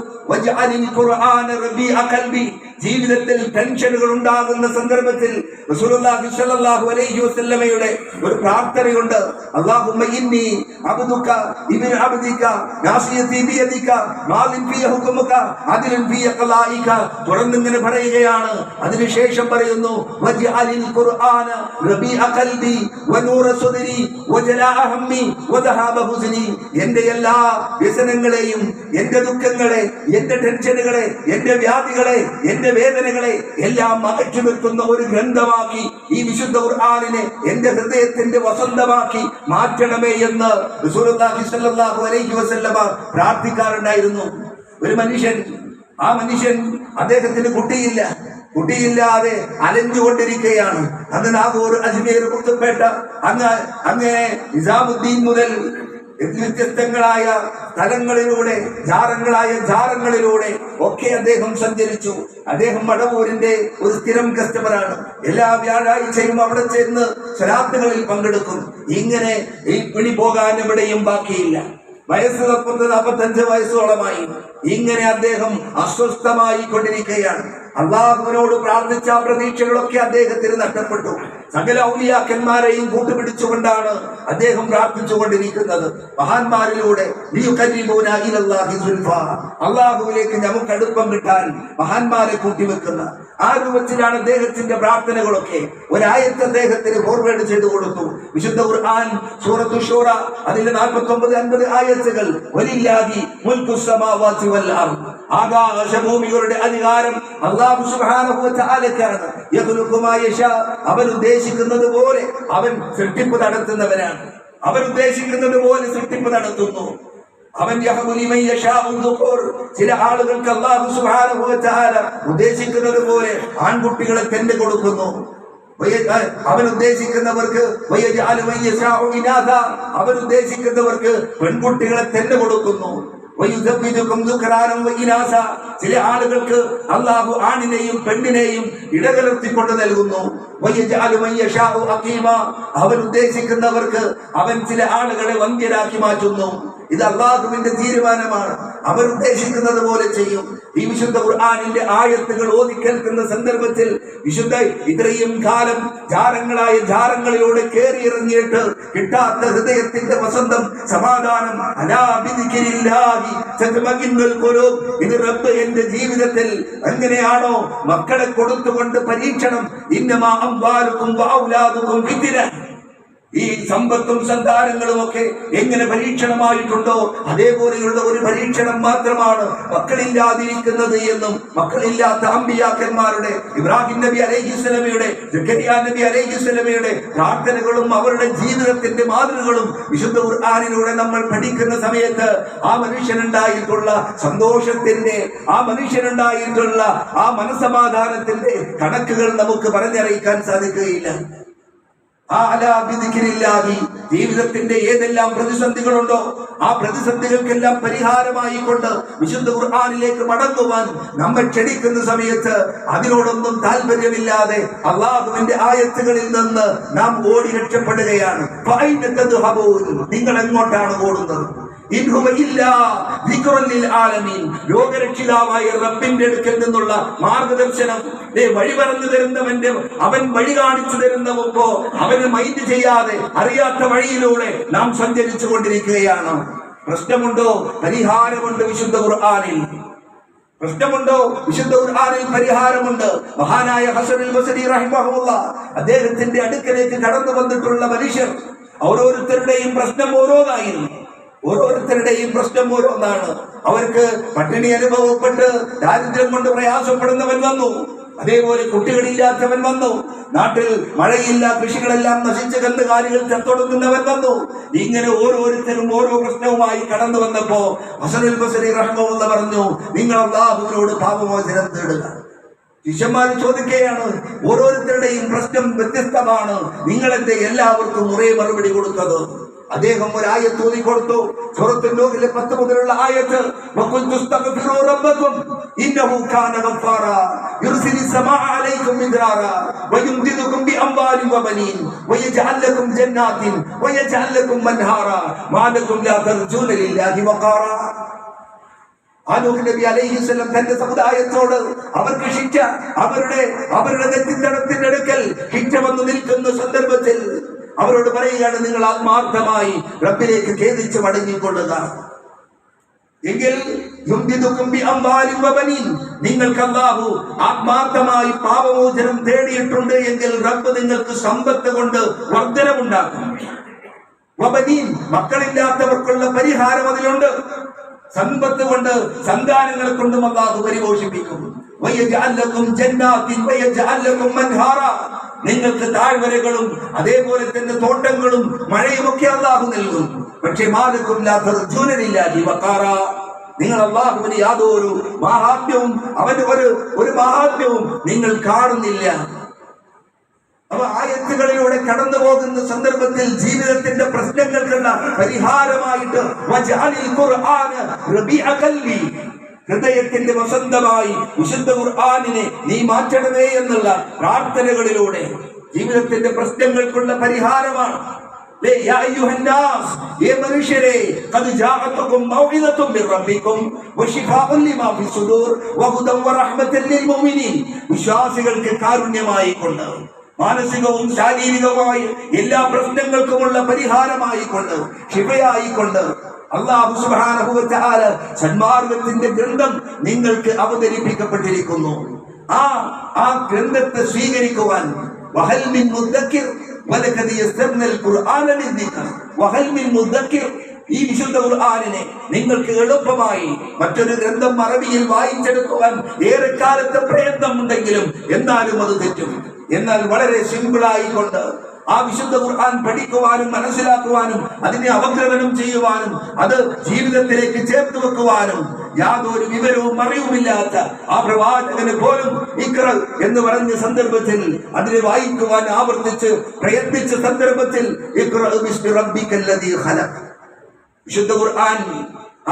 [SPEAKER 1] ജീവിതത്തിൽ ടെൻഷനുകൾ ഉണ്ടാകുന്ന സന്ദർഭത്തിൽ റസൂലുള്ളാഹി സ്വല്ലല്ലാഹു അലൈഹി വസല്ലമയുടെ ഒരു പ്രാർത്ഥനയുണ്ട്. അല്ലാഹുമ്മ ഇന്നി അബ്ദുക ഇബ്നു അബ്ദിക നാസിയതി ബിയദിക മാലിൻ ഫീ ഹുക്മുക അദ്ലൻ ഫീ ഖലായിക തുടർന്നിങ്ങനെ പറയുകയാണ്. അതിനുശേഷം പറയുന്നു വജഅലിൽ ഖുർആന റബീഅ ഖൽബി വനൂറ സദരി വജലാഅ ഹമ്മി വദഹാബ ഹുസ്നി. എന്റെ എല്ലാ വ്യസനങ്ങളെയും, എന്റെ ദുഃഖങ്ങളെ, എന്റെ ടെൻഷനുകളെ, എന്റെ വ്യാധികളെ, എന്റെ വേദനകളെ എല്ലാം അകറ്റി നിർത്തുന്ന ഒരു ഗ്രന്ഥമാക്കി ഈ വിശുദ്ധ ഖുർആനിനെ എന്റെ ഹൃദയത്തിന്റെ വസന്തമാക്കി മാറ്റണമേ എന്ന് റസൂലുള്ളാഹി സ്വല്ലല്ലാഹു അലൈഹി വസല്ലമ പ്രാർത്ഥിക്കാറുണ്ടായിരുന്നു. ഒരു മനുഷ്യൻ, ആ മനുഷ്യൻ അദ്ദേഹത്തിന് കുട്ടിയില്ലാതെ അലഞ്ഞുകൊണ്ടിരിക്കുകയാണ്. അന്ന് നാഗൂർ, അജ്മീർ, മുത്തുപേട്ട, അങ്ങനെ നിസാമുദ്ദീൻ മുതൽ വ്യത്യസ്തങ്ങളായ സ്ഥലങ്ങളിലൂടെ, ജാറങ്ങളിലൂടെ ഒക്കെ അദ്ദേഹം സഞ്ചരിച്ചു. അദ്ദേഹം മടവൂരിന്റെ ഒരു സ്ഥിരം കസ്റ്റമറാണ്. എല്ലാ വ്യാഴാഴ്ചയും അവിടെ ചെന്ന് സ്വലാത്തുകളിൽ പങ്കെടുക്കും. ഇങ്ങനെ ഈ പിണി പോകാൻ എവിടെയും ബാക്കിയില്ല. വയസ്സ് 45 വയസ്സോളമായി ഇങ്ങനെ അദ്ദേഹം അസ്വസ്ഥമായി കൊണ്ടിരിക്കുകയാണ്. അള്ളാഹുവിനോട് പ്രാർത്ഥിച്ച പ്രതീക്ഷകളൊക്കെ അദ്ദേഹത്തിന് നഷ്ടപ്പെട്ടു. സകല ഔലിയാക്കന്മാരെയും കൂട്ടുപിടിച്ചുകൊണ്ടാണ് അദ്ദേഹം പ്രാർത്ഥിച്ചുകൊണ്ടിരിക്കുന്നത്. മഹാന്മാരിലൂടെ അള്ളാഹുവിലേക്ക് നമുക്ക് അടുപ്പം കിട്ടാൻ മഹാന്മാരെ കൂട്ടിവെക്കുന്ന ആ രൂപത്തിലാണ് അദ്ദേഹത്തിന്റെ പ്രാർത്ഥനകളൊക്കെ. ഒരായത്ത് അദ്ദേഹത്തിന് ഫോർവേഡ് ചെയ്തു കൊടുത്തു. വിശുദ്ധ ഖുർആൻ സൂറത്തു ശൂറ അതിന്റെ 49-50 ആയത്തുകൾ. വലില്ലാഹി മുൽക്കുസ് സമാവാതി വൽ അർദ്, ആകാശഭൂമികളുടെ അധികാരം അല്ലാഹു സുബ്ഹാനഹു വ തആലക്കാണ്. യഖ്ലുഖു മാ യശാ, അവൻ ഉദ്ദേശിക്കുന്നത് പോലെ അവൻ സൃഷ്ടിപ്പ് നടത്തുന്നവനാണ്. അവൻ ഉദ്ദേശിക്കുന്നത് പോലെ സൃഷ്ടിപ്പ് നടത്തുന്നു. അവൻ ചില ആളുകൾക്ക് അല്ലാഹു സുബ്ഹാനഹു വ തആല ഉദ്ദേശിക്കുന്നത് പോലെ ആൺകുട്ടികളെ തന്നെ കൊടുക്കുന്നു. അവൻ ഉദ്ദേശിക്കുന്നവർക്ക് അവൻ ഉദ്ദേശിക്കുന്നവർക്ക് പെൺകുട്ടികളെ തന്നെ കൊടുക്കുന്നു. ചില ആളുകൾക്ക് അല്ലാഹു ആണിനെയും പെണ്ണിനെയും ഇടകലർത്തിക്കൊണ്ട് നൽകുന്നു. അവൻ ഉദ്ദേശിക്കുന്നവർക്ക് അവൻ ചില ആളുകളെ വന്ധ്യരാക്കി മാറ്റുന്നു. ഇത് അള്ളാഹുവിന്റെ തീരുമാനമാണ്. അവർ ഉദ്ദേശിക്കുന്നത് പോലെ ചെയ്യും. ഈ വിശുദ്ധ ഖുർആനിന്റെ ആയത്തുകൾ ഓതി കേൾക്കുന്ന സന്ദർഭത്തിൽ വിശുദ്ധ ഇത്രയും കാലം ജാരങ്ങളിലൂടെ കേറിയിറങ്ങിയിട്ട് കിട്ടാത്ത ഹൃദയത്തിന്റെ വസന്തം, സമാധാനം, ഇത് റബ്ബ് എന്റെ ജീവിതത്തിൽ എങ്ങനെയാണോ മക്കളെ കൊടുത്തുകൊണ്ട് പരീക്ഷണം, ഇന്നമാ അംവാലുക്കും വഔലാദുക്കും ഫിത്ന, ഈ സമ്പത്തും സന്താനങ്ങളും ഒക്കെ എങ്ങനെ പരീക്ഷണമായിട്ടുണ്ടോ അതേപോലെയുള്ള ഒരു പരീക്ഷണം മാത്രമാണ് മക്കളില്ലാതിരിക്കുന്നത് എന്നും മക്കളില്ലാത്ത അമ്പിയാക്കന്മാരുടെ ഇബ്രാഹിം നബി അലൈഹിസ്സലാമയുടെ, സക്കരിയ നബി അലൈഹിസ്സലാമയുടെ പ്രാർത്ഥനകളും അവരുടെ ജീവിതത്തിന്റെ മാതൃകകളും വിശുദ്ധ ഖുർആനിലൂടെ നമ്മൾ പഠിക്കുന്ന സമയത്ത് ആ മനുഷ്യനുണ്ടായിട്ടുള്ള സന്തോഷത്തിന്റെ, ആ മനുഷ്യനുണ്ടായിട്ടുള്ള ആ മനസ്സമാധാനത്തിന്റെ കണക്കുകൾ നമുക്ക് പറഞ്ഞറിയിക്കാൻ സാധിക്കുകയില്ല. ജീവിതത്തിന്റെ ഏതെല്ലാം പ്രതിസന്ധികളുണ്ടോ ആ പ്രതിസന്ധികൾക്കെല്ലാം പരിഹാരമായിക്കൊണ്ട് വിശുദ്ധ ഖുർആനിലേക്ക് മടങ്ങുവാൻ നമ്മൾ ക്ഷണിക്കുന്ന സമയത്ത് അതിനോടൊന്നും താല്പര്യമില്ലാതെ അള്ളാഹുവിന്റെ ആയത്തുകളിൽ നിന്ന് നാം ഓടി രക്ഷപ്പെടുകയാണ്. നിങ്ങൾ എങ്ങോട്ടാണ് ഓടുന്നത്? ലോകരക്ഷിതാവായ റബ്ബിന്റെ അടുക്കൽ നിന്നുള്ള മാർഗദർശനം, വഴി പറഞ്ഞു തരുന്നവന്റെ, അവൻ വഴി കാണിച്ചു തരുന്നവപ്പോ അവന് മൈൻഡ് ചെയ്യാതെ അറിയാത്ത വഴിയിലൂടെ നാം സഞ്ചരിച്ചു കൊണ്ടിരിക്കുകയാണ്. പ്രശ്നമുണ്ടോ? പരിഹാരമുണ്ട് വിശുദ്ധ ഖുർആനിൽ. പ്രശ്നമുണ്ടോ? വിശുദ്ധ ഖുർആനിൽ പരിഹാരമുണ്ട്. മഹാനായ ഹസനുൽ ബസരി റഹിമഹുല്ലാഹ് അദ്ദേഹത്തിന്റെ അടുക്കലേക്ക് കടന്നു വന്നിട്ടുള്ള മനുഷ്യർ ഓരോരുത്തരുടെയും പ്രശ്നം ഓരോന്നായിരുന്നു. ഓരോരുത്തരുടെയും പ്രശ്നം ഓരോന്നാണ്. അവർക്ക് പട്ടിണി അനുഭവപ്പെട്ട് ദാരിദ്ര്യം കൊണ്ട് പ്രയാസപ്പെടുന്നവൻ വന്നു, അതേപോലെ കുട്ടികളില്ലാത്തവൻ വന്നു, നാട്ടിൽ മഴയില്ല, കൃഷികളെല്ലാം നശിച്ച് കന്നുകാലികൾ ചത്തൊടുക്കുന്നവൻ വന്നു. ഇങ്ങനെ ഓരോരുത്തരും ഓരോ പ്രശ്നവുമായി കടന്നു വന്നപ്പോ ഹസനുൽ ബസരി റഹ്മത്തുള്ളാഹി പറഞ്ഞു, നിങ്ങൾ അല്ലാഹുവിനോട് പാപമോചനം തേടുക. ശിഷ്യന്മാർ ചോദിക്കുകയാണ്, ഓരോരുത്തരുടെയും പ്രശ്നം വ്യത്യസ്തമാണ്, നിങ്ങളെന്റെ എല്ലാവർക്കും ഒരേ മറുപടി കൊടുത്തത്? അദ്ദേഹം ഒരു ആയത്ത് ഓതി കൊടുത്തു. സൂറത്തുൽ നൂഹിലെ 10 മുതലുള്ള ആയത്ത്, വഖുൽതു ഇസ്തഗ്ഫിറൂ റബ്ബക്കും ഇന്നഹു കാന ഗഫാറാ യുർസിലിസ് സമാഅ അലൈക്കും മിദ്റാറാ വയുംദിദുകും ബിഅംവാലിൻ വബനീൻ വയജ്അൽ ലക്കും ജന്നാത്തിൻ വയജ്അൽ ലക്കും അൻഹാറാ മാ ലക്കും ലാ തർജൂന ലില്ലാഹി വഖാറാ. നൂഹ് നബി അലൈഹിസ്സലാം തന്റെ സമുദായത്തോട് അവർക്ക് ശിക്ഷ, അവരുടെ നെറ്റിത്തടത്തിന്റെ അടുക്കൽ ശിക്ഷ വന്നു നിൽക്കുന്ന സന്ദർഭത്തിൽ അവരോട് പറയുകയാണ്, നിങ്ങൾ ആത്മാർത്ഥമായി റബ്ബിലേക്ക് ഖേദിച്ച് മടങ്ങിക്കൊള്ളുക. എങ്കിൽ നിങ്ങൾക്ക് അല്ലാഹു ആത്മാർത്ഥമായി പാപമോചനം തേടിയിട്ടുണ്ട് എങ്കിൽ റബ്ബ് നിങ്ങൾക്ക് സമ്പത്ത് കൊണ്ട് വർധനവുണ്ടാക്കും. മക്കളില്ലാത്തവർക്കുള്ള പരിഹാരം അതിലുണ്ട്. സമ്പത്ത് കൊണ്ട്, സന്താനങ്ങളെ കൊണ്ടും അല്ലാഹു പരിപോഷിപ്പിക്കും. നിങ്ങൾക്ക് താഴ്വരകളും അതേപോലെ തന്നെ തോട്ടങ്ങളും മഴയും ഒക്കെ അല്ലാഹു നൽകും. പക്ഷേ നിങ്ങൾ അല്ലാഹുവിന് യാതൊരു മഹാത്മ്യവും അവന്റെ ഒരു മഹാത്മ്യവും നിങ്ങൾ കാണുന്നില്ല. അവ ആയത്തുകളിലൂടെ കടന്നു പോകുന്ന സന്ദർഭത്തിൽ ജീവിതത്തിന്റെ പ്രശ്നങ്ങൾക്കുള്ള പരിഹാരമായിട്ട് ഹൃദയത്തിന്റെ വസന്തമായി വിശുദ്ധ ഖുർആനിനെ നീ മാറ്റണമേ എന്നുള്ള പ്രാർത്ഥനകളിലൂടെ ജീവിതത്തിന്റെ പ്രശ്നങ്ങൾക്കുള്ള പരിഹാരമാണ്. മനുഷ്യരെ, വിശ്വാസികൾക്ക് കാരുണ്യമായി കൊണ്ട്, മാനസികവും ശാരീരികവുമായി എല്ലാ പ്രശ്നങ്ങൾക്കുമുള്ള പരിഹാരമായിക്കൊണ്ട്, ശിഫയായിക്കൊണ്ട് അല്ലാഹു സുബ്ഹാനഹു വ തആല സന്മാർഗത്തിന്റെ ഗ്രന്ഥം നിങ്ങൾക്ക് അവതരിപ്പിക്കപ്പെട്ടിരിക്കുന്നു. ആ ഗ്രന്ഥത്തെ സ്വീകരിക്കുവാൻ വഹൽ മിൻ മുദ്ദക്കിർ വലഖദ് യസ്സർനൽ ഖുർആന ലിദ്ദിക്ർ വഹൽ മിൻ മുദ്ദക്കിർ. ഈ വിശുദ്ധ ഖുർആനിനെ നിങ്ങൾക്ക് എളുപ്പമായി മറ്റൊരു ഗ്രന്ഥം അറബിയിൽ വായിച്ചെടുക്കുവാൻ ഏറെക്കാലത്തെ പ്രയത്നമുണ്ടെങ്കിലും എന്നാലും അത് തെറ്റും. എന്നാൽ വളരെ സിമ്പിളായിക്കൊണ്ട് ആ വിശുദ്ധ ഖുർആൻ പഠിക്കുവാനും മനസ്സിലാക്കുവാനും അതിനെ അവഗ്രഹനം ചെയ്യുവാനും അത് ജീവിതത്തിലേക്ക് ചേർത്ത് വെക്കുവാനും യാതൊരു വിവരവും അറിവുമില്ലാത്ത ആ പ്രവാചകന് പോലും ഇഖ്റ എന്ന് പറഞ്ഞ സന്ദർഭത്തിൽ അതിനെ വായിക്കുവാൻ ആവർത്തിച്ച് പ്രയത്നിച്ച സന്ദർഭത്തിൽ ഇഖ്റ ബിസ്മി റബ്ബിക്കല്ലദീ ഖലഖ്. വിശുദ്ധ ഖുർആൻ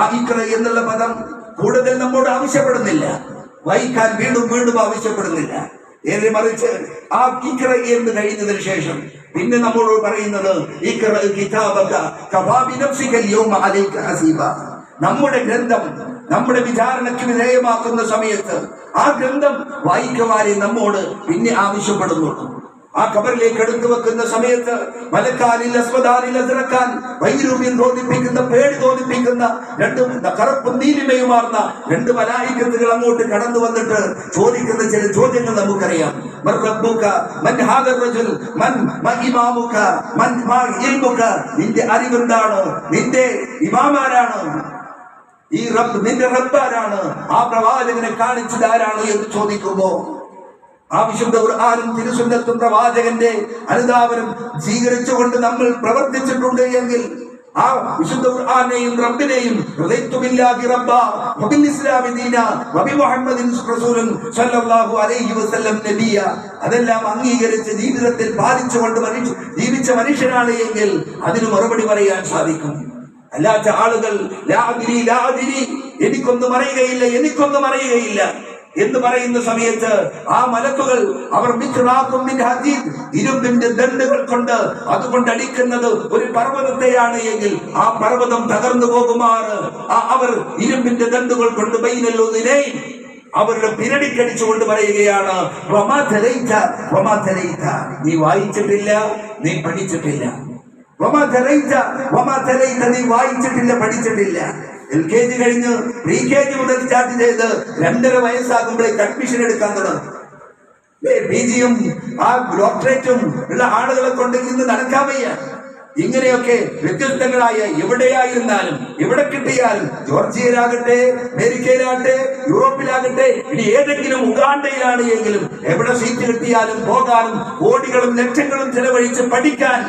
[SPEAKER 1] ആ ഇഖ്റ എന്നുള്ള പദം കൂടുതൽ നമ്മോട് ആവശ്യപ്പെടുന്നില്ല, വായിക്കാൻ വീണ്ടും വീണ്ടും ആവശ്യപ്പെടുന്നില്ല. നേരെ മറിച്ച് ആ ഇഖ്റ എന്ന് കഴിഞ്ഞതിന് ശേഷം പിന്നെ നമ്മളോട് പറയുന്നത് ഇഖ്റ കിതാബക കഫാ ബിനഫ്സിക അൽയൗമ അലൈക ഹസീബ. നമ്മുടെ ഗ്രന്ഥം നമ്മുടെ വിചാരണയ്ക്ക് വിധേയമാക്കുന്ന സമയത്ത് ആ ഗ്രന്ഥം വായിക്കുവാനേ നമ്മോട് പിന്നെ ആവശ്യപ്പെടുന്നുള്ളൂ. ആ ഖബറിലേക്ക് എടുത്തു വെക്കുന്ന സമയത്ത് മലക്കാനിൽ അസ്വദാനിൽ അസ്റക്കാൻ വൈരൂപ്യം തോന്നിപ്പിക്കുന്ന, പേടി തോന്നിപ്പിക്കുന്ന കറുപ്പും നീലിമയുമാർന്ന 2 മലായികത്തുകൾ അങ്ങോട്ട് കടന്നു വന്നിട്ട് ചോദിക്കുന്ന ചില ചോദ്യങ്ങൾ നമുക്കറിയാം. മൻ റബ്ബുക, മൻ ഹാദർ റജുൽ, മൻ ഇമാമുക, മൻ ഇൽമുക. നിന്റെ അറിവെന്താണ്? നിന്റെ ഇമാമാരാണ്? ഈ റബ്ബ് നിന്റെ റബ്ബാരാണ്? ആ പ്രവാചകനെ കാണിച്ചത് ആരാണ് എന്ന് ചോദിക്കുമ്പോ ആ വിശുദ്ധ ഖുർആനും തിരുസുന്നത്തും പ്രവാചകന്റെ അനുധാവനം സ്വീകരിച്ചുകൊണ്ട് നമ്മൾ പ്രവർത്തിച്ചിട്ടുണ്ട് എങ്കിൽ ആ വിശുദ്ധ ഖുർആനെയും റബ്ബിനെയും റളിതുബില്ലാഹി റബ്ബ വബിൽ ഇസ്ലാമി ദീന വബി മുഹമ്മദിൻ റസൂലൻ സ്വല്ലല്ലാഹു അലൈഹി വസല്ലം നബിയ അതെല്ലാം അംഗീകരിച്ച് ജീവിതത്തിൽ പാലിച്ചുകൊണ്ട് ജീവിച്ച മനുഷ്യനാണ് എങ്കിൽ അതിന് മറുപടി പറയാൻ സാധിക്കും. അല്ലാത്ത ആളുകൾ എനിക്കൊന്നും അറിയുകയില്ല എന്ന് പറയുന്ന സമയത്ത് ആ മലക്കുകൾ അവർ ഇരുമ്പിന്റെ ദണ്ഡുകൾ കൊണ്ട് അതുകൊണ്ട് അടിക്കുന്നത് ഒരു പർവ്വതത്തെയാണ് എങ്കിൽ ആ പർവ്വതം തകർന്നു പോകുമാറ് അവർ ഇരുമ്പിന്റെ ദണ്ഡുകൾ കൊണ്ട് ബൈനല്ലോതിനെ അവരുടെ പിരടിക്കടിച്ചുകൊണ്ട് പറയുകയാണ്, നീ വായിച്ചിട്ടില്ല, നീ പഠിച്ചിട്ടില്ല. നീ വായിച്ചിട്ടില്ല, പഠിച്ചിട്ടില്ല. LKG കഴിഞ്ഞ് PKG മുതൽ സ്റ്റാർട്ട് ചെയ്ത് 2.5 വയസ്സാകുമ്പോഴേക്ക് അഡ്മിഷൻ എടുക്കാൻ തുടങ്ങും. PGയും ആ ഡോക്ടറേറ്റും ഉള്ള ആളുകളെ കൊണ്ട് ഇന്ന് നടക്കാൻ വയ്യ. ഇങ്ങനെയൊക്കെ വ്യത്യസ്തങ്ങളായ എവിടെയായിരുന്നാലും എവിടെ കിട്ടിയാലും, ജോർജിയയിലാകട്ടെ, അമേരിക്കയിലാകട്ടെ, യൂറോപ്പിലാകട്ടെ, ഇനി ഏതെങ്കിലും ഉഗാണ്ടയിലാണ് എങ്കിലും എവിടെ സീറ്റ് കിട്ടിയാലും പോകാനും കോടികളും ലക്ഷങ്ങളും ചെലവഴിച്ച് പഠിക്കാൻ,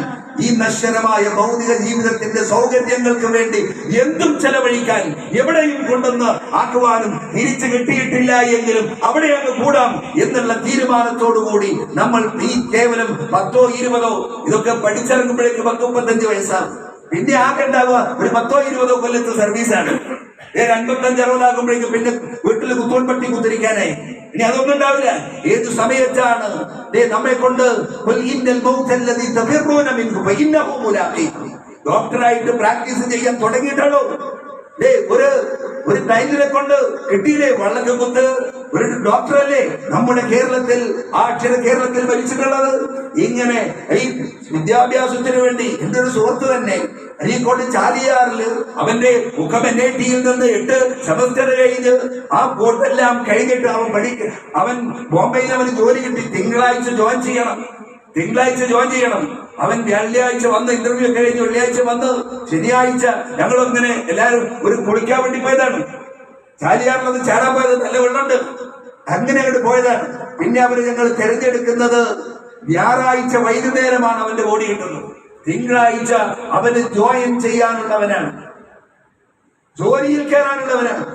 [SPEAKER 1] ഈ നശ്വരമായ ഭൗതിക ജീവിതത്തിന്റെ സൗകര്യങ്ങൾക്ക് വേണ്ടി എന്തും ചെലവഴിക്കാൻ, എവിടെയും കൊണ്ടുവന്ന് ആക്കുവാനും തിരിച്ചു കിട്ടിയിട്ടില്ല എങ്കിലും അവിടെ അങ്ങ് കൂടാം എന്നുള്ള തീരുമാനത്തോടുകൂടി നമ്മൾ ഈ കേവലം 10 20 ഇതൊക്കെ പഠിച്ചിറങ്ങുമ്പോഴേക്ക് 35 വയസ്സാണ്. പിന്നെ ആകെണ്ടാവുക ഒരു 10 20 കൊല്ലത്തെ സർവീസാണ്. 55 60 ആകുമ്പോഴേക്കും പിന്നെ വീട്ടിൽ കുത്തോൺ പട്ടി കുത്തിരിക്കാനായി. ഇനി അതൊന്നും ഉണ്ടാവില്ല. ഏത് സമയത്താണ് നമ്മെ കൊണ്ട് ഡോക്ടറായിട്ട് പ്രാക്ടീസ് ചെയ്യാൻ തുടങ്ങിയിട്ടുള്ളൂ. ഒരു ടൈമിനെ കൊണ്ട് കിട്ടിയില്ലേ വള്ളക്ക് കുത്ത്. ഒരു ഡോക്ടറല്ലേ നമ്മുടെ കേരളത്തിൽ, കേരളത്തിൽ ഭരിച്ചിട്ടുള്ളത്. ഇങ്ങനെ ഈ വിദ്യാഭ്യാസത്തിന് വേണ്ടി എന്റെ ഒരു സുഹൃത്ത് തന്നെ അരീക്കോട് ചാലിയാറില് അവന്റെ മുഖം NIT-യിൽ നിന്ന് 8 സെമസ്റ്റർ കഴിഞ്ഞ് ആ കോഴ്സെല്ലാം കഴിഞ്ഞിട്ട് അവൻ ബോംബെയിൽ അവന് ജോലി കിട്ടി. തിങ്കളാഴ്ച ജോയിൻ ചെയ്യണം. അവൻ വെള്ളിയാഴ്ച വന്ന് ഇന്റർവ്യൂ ഒക്കെ കഴിഞ്ഞ് വെള്ളിയാഴ്ച വന്ന് ശനിയാഴ്ച ഞങ്ങളങ്ങനെ എല്ലാവരും ഒരു കുളിക്കാൻ വേണ്ടി പോയതാണ്. ചാലിയാറിലൊന്ന് ചാടാൻ പോയത്, നല്ല വെള്ളമുണ്ട്, അങ്ങനെ അങ്ങോട്ട് പോയതാണ്. പിന്നെ ഞങ്ങൾ തിരഞ്ഞെടുക്കുന്നത് വ്യാഴാഴ്ച വൈകുന്നേരമാണ് അവന്റെ ബോഡി കിട്ടുന്നത്. തിങ്കളാഴ്ച അവന് ജോയിൻ ചെയ്യാനുള്ളവനാണ്, ജോലിയിൽ കയറാനുള്ളവനാണ്.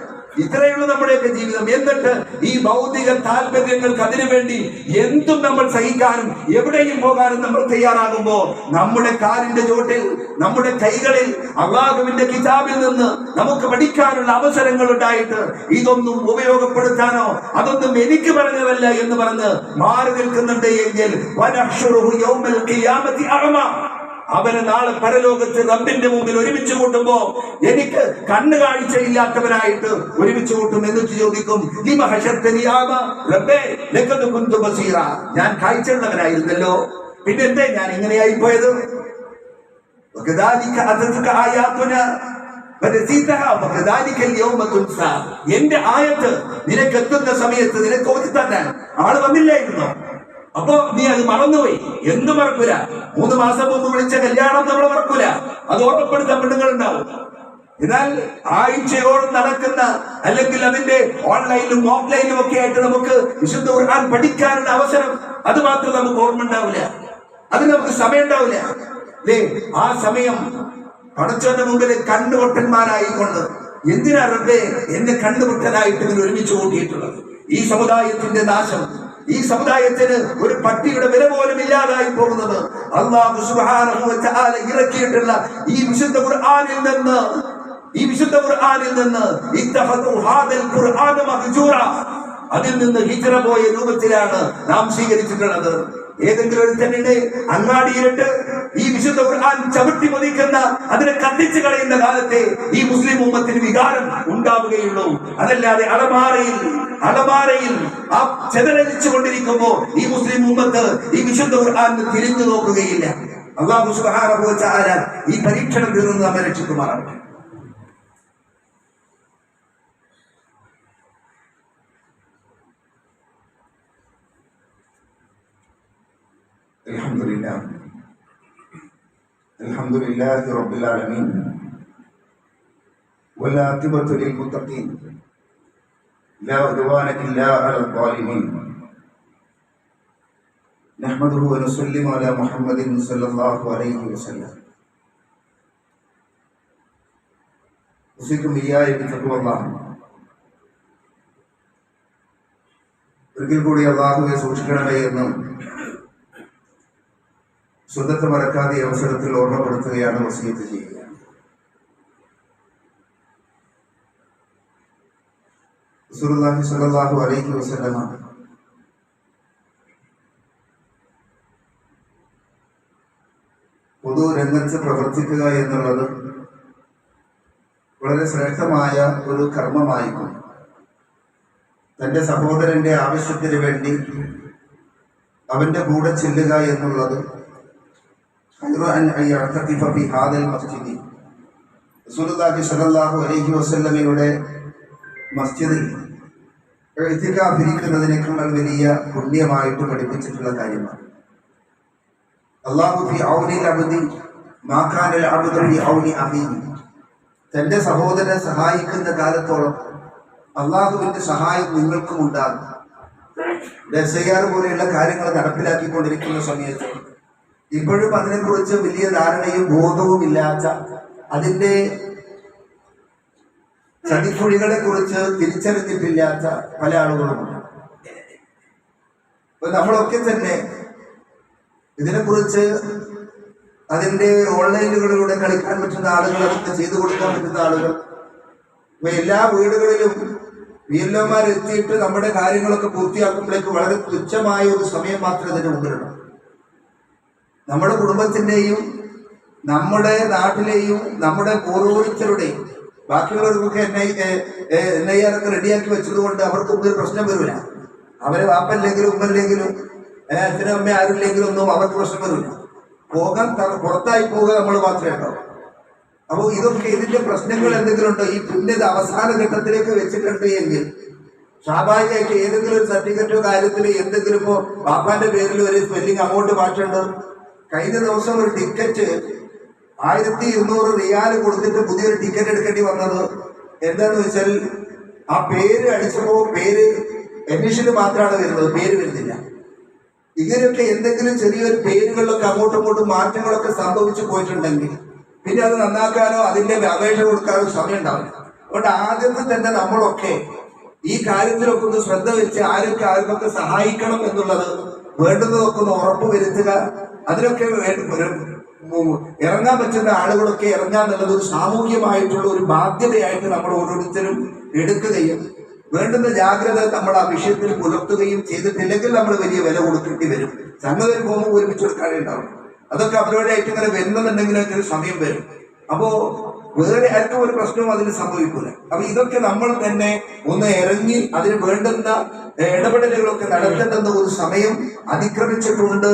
[SPEAKER 1] ഇത്രയുള്ള നമ്മുടെയൊക്കെ ജീവിതം. എന്നിട്ട് ഈ ഭൗതിക താല്പര്യങ്ങൾക്ക് അതിനുവേണ്ടി എന്തും നമ്മൾ സഹിക്കാനും എവിടെയും പോകാനും നമ്മൾ തയ്യാറാകുമ്പോ നമ്മുടെ കാലിന്റെ ചോട്ടിൽ, നമ്മുടെ കൈകളിൽ അള്ളാഹുവിന്റെ കിതാബിൽ നിന്ന് നമുക്ക് പഠിക്കാനുള്ള അവസരങ്ങൾ ഉണ്ടായിട്ട് ഇതൊന്നും ഉപയോഗപ്പെടുത്താനോ അതൊന്നും എനിക്ക് പറഞ്ഞതല്ല എന്ന് പറഞ്ഞ് മാറി നിൽക്കുന്നുണ്ട് എങ്കിൽ അവന് നാളെ പരലോകത്ത് റബ്ബിന്റെ മുമ്പിൽ ഒരുമിച്ച് കൂട്ടുമ്പോ എനിക്ക് കണ്ണ് കാഴ്ചയില്ലാത്തവനായിട്ട് ഒരുമിച്ച് കൂട്ടും. എന്നിട്ട് ചോദിക്കും, ഞാൻ കാഴ്ചയുള്ളവനായിരുന്നല്ലോ, പിന്നെ എന്തേ ഞാൻ ഇങ്ങനെയായി പോയത്? എന്റെ ആയത്ത് നിനക്ക് എത്തുന്ന സമയത്ത് നിനക്ക് ഓതിത്താൻ ആള് വന്നില്ലായിരുന്നോ? അപ്പോ നീ അത് മറന്നുപോയി. എന്ത് മറക്കൂല? 3 മാസം മുമ്പ് വിളിച്ച കല്യാണം നമ്മൾ മറക്കൂല. അത് ഓർമ്മപ്പെടുത്താൻ പെണ്ണുങ്ങൾ ഉണ്ടാവും. എന്നാൽ ആഴ്ചയോളം നടക്കുന്ന, അല്ലെങ്കിൽ അതിന്റെ ഓൺലൈനിലും ഓഫ്ലൈനിലും ഒക്കെ ആയിട്ട് നമുക്ക് വിശുദ്ധ ഖുർആൻ പഠിക്കാനുള്ള അവസരം, അത് മാത്രം നമുക്ക് ഓർമ്മ ഉണ്ടാവില്ല, അത് നമുക്ക് സമയം ഉണ്ടാവില്ല. അല്ലേ? ആ സമയം പടച്ചവന്റെ മുമ്പിൽ കണ്ണുപൊട്ടന്മാരായിക്കൊണ്ട് എന്തിനാ റബ്ബേ എന്നെ കണ്ണുപൊട്ടനായിട്ട് ഇങ്ങനെ ഒരുമിച്ച് കൂട്ടിയിട്ടുള്ളത്? ഈ സമുദായത്തിന്റെ നാശം, ഈ സമുദായത്തിന് ഒരു പട്ടിയുടെ വില പോലും ഇല്ലാതായി പോകുന്നത് അല്ലാഹു സുബ്ഹാനഹു വ തആല ഇറക്കിയിട്ടുള്ള ഈ വിശുദ്ധ ഖുർആനിൽ നിന്ന് ഇത്തഖദു ഹാദൽ ഖുർആന മഹ്ജൂറ, അതിൽ നിന്ന് ഹിജ്റ പോയ രൂപത്തിലാണ് നാം സ്വീകരിച്ചിട്ടുള്ളത്. ഏതെങ്കിലും ഒരു തന്നെ അങ്ങാടിയിലിട്ട് ഈ വിശുദ്ധ ഖുർആൻ ചവിട്ടി മതിക്കുന്ന, അതിനെ കത്തിച്ചു കളയുന്ന കാലത്തെ ഈ മുസ്ലിം ഉമ്മത്തിന് വികാരം ഉണ്ടാവുകയുള്ളൂ. അതല്ലാതെ അലമാരയിൽ ആ ചെതലരിച്ചു കൊണ്ടിരിക്കുമ്പോ ഈ മുസ്ലിം ഉമ്മത്ത് ഈ വിശുദ്ധ ഖുർആൻ തിരിഞ്ഞു നോക്കുകയില്ല. അല്ലാഹു സുബ്ഹാനഹു വ തആല ഈ പരീക്ഷണത്തിൽ നിന്ന് നമ്മെ രക്ഷിക്കുമാറാകട്ടെ. അൽഹംദുലില്ലാഹി റബ്ബിൽ ആലമീൻ വൽ ആഖിബത്തു ലിൽ മുത്തഖീൻ ലാ ഉദ്വാന ഇല്ലാ അലൽ ളാലിമീൻ നഹ്മദുഹു വ നുസല്ലിമു അലാ മുഹമ്മദിൻ സ്വല്ലല്ലാഹു അലൈഹി വസല്ലം. ഉസിക്കും ഇയ്യായ ബിത്തഖ്വല്ലാഹ്. ഒരിക്കൽ കൂടി അല്ലാഹുവെ സൂക്ഷിക്കണമേ എന്നും സ്വന്തത്തെ മറക്കാതെ അവസരത്തിൽ ഓർമ്മപ്പെടുത്തുകയാണ്, വസിയത്ത് ചെയ്യുക. റസൂലുള്ളാഹി സ്വല്ലല്ലാഹു അലൈഹി വസല്ലമ പൊതു രംഗത്ത് പ്രവർത്തിക്കുക എന്നുള്ളത് വളരെ ശ്രേഷ്ഠമായ ഒരു കർമ്മമായിരിക്കും. തൻ്റെ സഹോദരന്റെ ആവശ്യത്തിന് വേണ്ടി അവന്റെ കൂടെ ചെല്ലുക എന്നുള്ളത് റസൂലുള്ളാഹി സ്വല്ലല്ലാഹു അലൈഹി വസല്ലമയുടെ മസ്ജിദിൽ ഇരിക്കുന്നതിനേക്കാൾ വലിയ പുണ്യമായിട്ട് പഠിപ്പിച്ചിട്ടുള്ള കാര്യമാണ്. അല്ലാഹു ഫി ഔനിൽ അബ്ദി മാക്കാനൽ അബ്ദു ഫി ഔനി അഖീഹി, തന്റെ സഹോദരനെ സഹായിക്കുന്ന കാലത്തോളം അള്ളാഹുവിന്റെ സഹായം നിങ്ങൾക്കും ഉണ്ടാകും. SIR പോലെയുള്ള കാര്യങ്ങൾ നടപ്പിലാക്കിക്കൊണ്ടിരിക്കുന്ന സമയത്ത് ഇപ്പോഴും അതിനെക്കുറിച്ച് വലിയ ധാരണയും ബോധവും ഇല്ലാത്ത, അതിന്റെ ചതിക്കുഴികളെ കുറിച്ച് തിരിച്ചറിഞ്ഞിട്ടില്ലാത്ത പല ആളുകളുമുണ്ട്. അപ്പൊ നമ്മളൊക്കെ തന്നെ ഇതിനെക്കുറിച്ച് അതിന്റെ ഓൺലൈനുകളിലൂടെ കളിക്കാൻ പറ്റുന്ന ആളുകൾ, അതൊക്കെ ചെയ്തു കൊടുക്കാൻ പറ്റുന്ന ആളുകൾ, ഇപ്പൊ എല്ലാ വീടുകളിലും VLO എത്തിയിട്ട് നമ്മുടെ കാര്യങ്ങളൊക്കെ പൂർത്തിയാക്കുമ്പോഴേക്ക് വളരെ തുച്ഛമായ ഒരു സമയം മാത്രമേ അതിന് മുമ്പിലുള്ളൂ. നമ്മുടെ കുടുംബത്തിന്റെയും നമ്മുടെ നാട്ടിലെയും നമ്മുടെ ഓരോരുത്തരുടെയും, ബാക്കിയുള്ളവർക്കൊക്കെ NIR ഒക്കെ റെഡിയാക്കി വെച്ചതുകൊണ്ട് അവർക്കൊന്നും ഒരു പ്രശ്നം വരില്ല. അവരെ വാപ്പല്ലെങ്കിലും ഉമ്മല്ലെങ്കിലും അച്ഛനും അമ്മ ആരില്ലെങ്കിലും ഒന്നും അവർക്ക് പ്രശ്നം വരില്ല. പുറത്തായി പോവുക നമ്മൾ മാത്രമേ ഉണ്ടാവും. അപ്പോൾ ഇതൊക്കെ ഇതിന്റെ പ്രശ്നങ്ങൾ എന്തെങ്കിലും ഉണ്ടോ? ഈ പുണ്യത അവസാന ഘട്ടത്തിലേക്ക് വെച്ചിട്ടുണ്ട് എങ്കിൽ സ്വാഭാവികമായിട്ട് ഏതെങ്കിലും ഒരു സർട്ടിഫിക്കറ്റോ കാര്യത്തിൽ എന്തെങ്കിലും ഇപ്പോ ബാപ്പാന്റെ പേരിൽ ഒരു സ്പെല്ലിംഗ് അങ്ങോട്ട് മാറ്റുണ്ട്. കഴിഞ്ഞ ദിവസം ഒരു ടിക്കറ്റ് 1200 റിയാൽ കൊടുത്തിട്ട് പുതിയൊരു ടിക്കറ്റ് എടുക്കേണ്ടി വന്നത് എന്താന്ന് വെച്ചാൽ ആ പേര് അടിച്ചപ്പോ പേര് ഇനീഷ്യൽ മാത്രമാണ് വരുന്നത്, പേര് വരുന്നില്ല. ഇങ്ങനെയൊക്കെ എന്തെങ്കിലും ചെറിയൊരു പേരുകളിലൊക്കെ അങ്ങോട്ടും ഇങ്ങോട്ടും മാറ്റങ്ങളൊക്കെ സംഭവിച്ചു പോയിട്ടുണ്ടെങ്കിൽ പിന്നെ അത് നന്നാക്കാനോ അതിന്റെ അപേക്ഷ കൊടുക്കാനോ സമയം ഉണ്ടാവില്ല. അതുകൊണ്ട് ആദ്യത്തെ തന്നെ നമ്മളൊക്കെ ഈ കാര്യത്തിലൊക്കെ ഒന്ന് ശ്രദ്ധ വെച്ച് ആർക്കൊക്കെ സഹായിക്കണം എന്നുള്ളത് വേണ്ടുന്നതൊക്കെ ഒന്ന് ഉറപ്പ് വരുത്തുക. അതിനൊക്കെ ഇറങ്ങാൻ പറ്റുന്ന ആളുകളൊക്കെ ഇറങ്ങാന്നുള്ളത് ഒരു സാമൂഹ്യമായിട്ടുള്ള ഒരു ബാധ്യതയായിട്ട് നമ്മൾ ഓരോരുത്തരും എടുക്കുകയും വേണ്ടുന്ന ജാഗ്രത നമ്മൾ ആ വിഷയത്തിൽ പുലർത്തുകയും ചെയ്തിട്ടില്ലെങ്കിൽ നമ്മൾ വലിയ വില കൊടുക്കേണ്ടി വരും. സംഗതി പോകുമ്പോൾ ഒരുമിച്ച് കൊടുക്കാനേ ഉണ്ടാവും. അതൊക്കെ അവരോടായിട്ട് ഇങ്ങനെ വരുന്നുണ്ടെങ്കിലൊക്കെ ഒരു സമയം വരും. അപ്പോ വേറെ ആർക്കും ഒരു പ്രശ്നവും അതിന് സംഭവിക്കൂല. അപ്പൊ ഇതൊക്കെ നമ്മൾ തന്നെ ഒന്ന് ഇറങ്ങി അതിന് വേണ്ടുന്ന ഇടപെടലുകളൊക്കെ നടത്തേണ്ടുന്ന ഒരു സമയം അതിക്രമിച്ചിട്ടുണ്ട്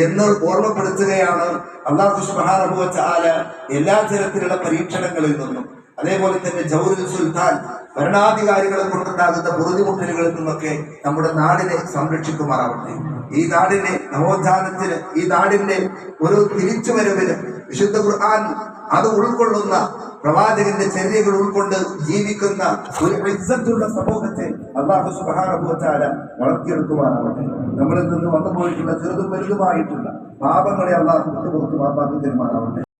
[SPEAKER 1] എന്ന് ഓർമ്മപ്പെടുത്തുകയാണ്. അല്ലാഹു സുബ്ഹാനഹു വ തആല എല്ലാ തരത്തിലുള്ള പരീക്ഷണങ്ങളിൽ നിന്നും, അതേപോലെ തന്നെ ജൗറുൽ സുൽത്താൻ ഭരണാധികാരികളെ കൊണ്ടുണ്ടാകുന്ന ബുദ്ധിമുട്ടലുകളിൽ നിന്നൊക്കെ നമ്മുടെ നാടിനെ സംരക്ഷിക്കുമാറാവട്ടെ. ഈ നാടിനെ നവോത്ഥാനത്തിന്, ഈ നാടിന്റെ ഒരു തിരിച്ചുവരവിന് വിശുദ്ധ ഖുർആൻ അത് ഉൾക്കൊള്ളുന്ന പ്രവാചകന്റെ ചര്യകൾ ഉൾക്കൊണ്ട് ജീവിക്കുന്ന ഒരു ഇസ്സത്തുള്ള സമൂഹത്തെ അല്ലാഹു സുബ്ഹാനഹു വ തആല വളർത്തിയെടുക്കുവാനാവട്ടെ. നമ്മളിൽ നിന്ന് വന്നുപോയിട്ടുള്ള ചെറുതും വലുതുമായിട്ടുള്ള പാപങ്ങളെ അല്ലാഹു വിട്ടുപുറത്ത് മാപ്പാക്കി തരുമാറാവട്ടെ.